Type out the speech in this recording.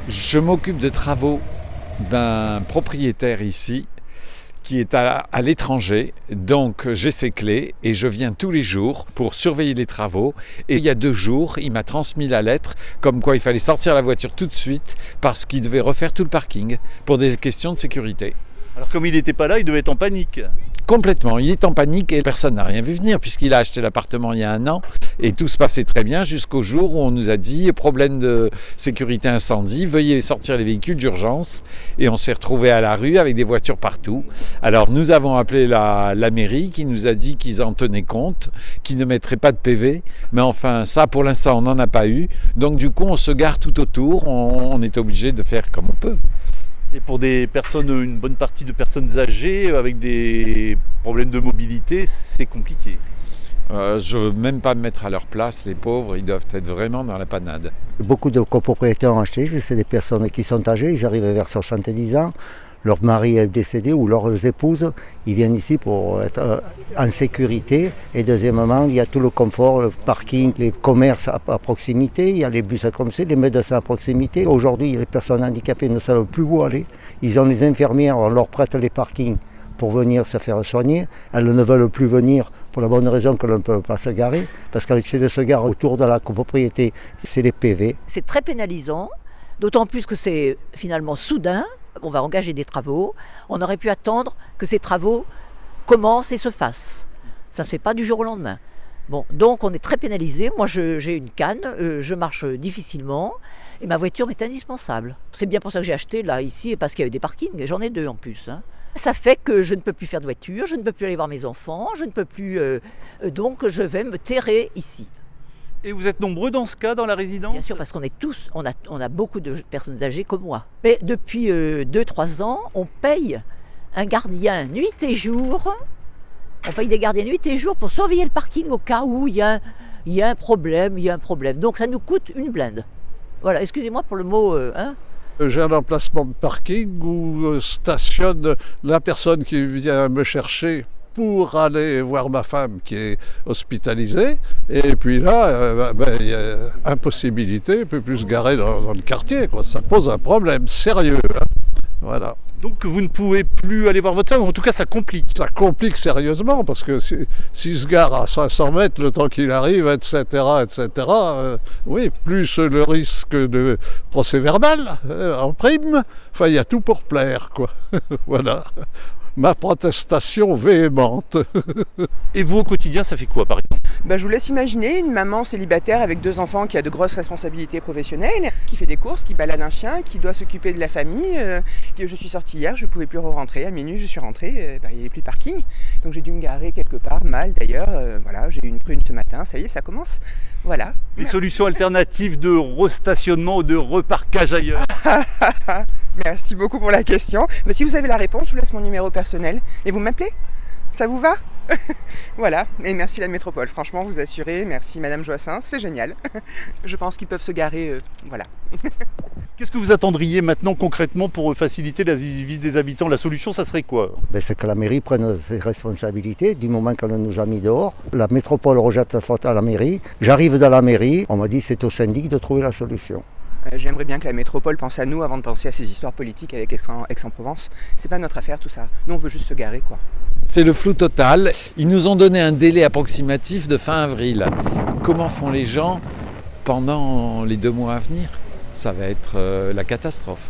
Je m'occupe de travaux d'un propriétaire ici qui est à l'étranger, donc j'ai ses clés et je viens tous les jours pour surveiller les travaux. Et il y a 2 jours, il m'a transmis la lettre comme quoi il fallait sortir la voiture tout de suite parce qu'il devait refaire tout le parking pour des questions de sécurité. Alors comme il n'était pas là, il devait être en panique. Complètement, il est en panique et personne n'a rien vu venir puisqu'il a acheté l'appartement il y a 1 an et tout se passait très bien jusqu'au jour où on nous a dit problème de sécurité incendie, veuillez sortir les véhicules d'urgence et on s'est retrouvé à la rue avec des voitures partout. Alors nous avons appelé la mairie qui nous a dit qu'ils en tenaient compte, qu'ils ne mettraient pas de PV, mais enfin ça pour l'instant on n'en a pas eu, donc du coup on se gare tout autour, on est obligé de faire comme on peut. Et pour des personnes, une bonne partie de personnes âgées avec des problèmes de mobilité, c'est compliqué. Je ne veux même pas me mettre à leur place, les pauvres, ils doivent être vraiment dans la panade. Beaucoup de copropriétaires ont acheté, c'est des personnes qui sont âgées, ils arrivent vers 70 ans, leur mari est décédé ou leurs épouses, ils viennent ici pour être en sécurité. Et deuxièmement, il y a tout le confort, le parking, les commerces à proximité, il y a les bus comme ça, les médecins à proximité. Aujourd'hui, les personnes handicapées ne savent plus où aller. Ils ont les infirmières, on leur prête les parkings pour venir se faire soigner. Elles ne veulent plus venir pour la bonne raison que l'on ne peut pas se garer, parce que si elles se garent autour de la copropriété, c'est les PV. C'est très pénalisant, d'autant plus que c'est finalement soudain. On va engager des travaux, on aurait pu attendre que ces travaux commencent et se fassent. Ça ne se fait pas du jour au lendemain. Bon, donc on est très pénalisé. Moi j'ai une canne, je marche difficilement et ma voiture m'est indispensable. C'est bien pour ça que j'ai acheté là, ici, parce qu'il y avait des parkings, et j'en ai 2 en plus. Ça fait que je ne peux plus faire de voiture, je ne peux plus aller voir mes enfants, je ne peux plus... donc je vais me terrer ici. Et vous êtes nombreux dans ce cas, dans la résidence ? Bien sûr, parce qu'on est tous, on a beaucoup de personnes âgées comme moi. Mais depuis 2-3 ans, on paye un gardien nuit et jour. On paye des gardiens nuit et jour pour surveiller le parking au cas où il y a un problème, Donc ça nous coûte une blinde. Voilà, excusez-moi pour le mot... J'ai un emplacement de parking où stationne la personne qui vient me chercher pour aller voir ma femme qui est hospitalisée. Et puis là, il y a impossibilité, il ne peut plus se garer dans le quartier, quoi. Ça pose un problème sérieux. Voilà. Donc vous ne pouvez plus aller voir votre femme, ou en tout cas ça complique. Ça complique sérieusement, parce que s'il se gare à 500 mètres le temps qu'il arrive, etc., oui, plus le risque de procès verbal en prime, enfin il y a tout pour plaire, quoi. Voilà. Ma protestation véhémente. Et vous, au quotidien, ça fait quoi, par exemple ? Je vous laisse imaginer une maman célibataire avec 2 enfants qui a de grosses responsabilités professionnelles, qui fait des courses, qui balade un chien, qui doit s'occuper de la famille. Je suis sortie hier, je ne pouvais plus rentrer. À minuit, je suis rentrée, il n'y avait plus de parking. Donc j'ai dû me garer quelque part, mal d'ailleurs. Voilà, j'ai eu une prune ce matin, ça y est, ça commence. Voilà. Des solutions alternatives de restationnement ou de reparquage ailleurs. Merci beaucoup pour la question. Mais si vous avez la réponse, je vous laisse mon numéro personnel et vous m'appelez. Ça vous va ? Voilà, et merci la métropole, franchement vous assurez, merci Madame Joassin, c'est génial. Je pense qu'ils peuvent se garer, voilà. Qu'est-ce que vous attendriez maintenant concrètement pour faciliter la vie des habitants ? La solution, ça serait quoi ? C'est que la mairie prenne ses responsabilités du moment qu'elle nous a mis dehors. La métropole rejette la faute à la mairie. J'arrive dans la mairie, on m'a dit c'est au syndic de trouver la solution. J'aimerais bien que la métropole pense à nous avant de penser à ces histoires politiques avec Aix-en-Provence. C'est pas notre affaire tout ça. Nous on veut juste se garer, quoi. C'est le flou total. Ils nous ont donné un délai approximatif de fin avril. Comment font les gens pendant les 2 mois à venir ? Ça va être la catastrophe.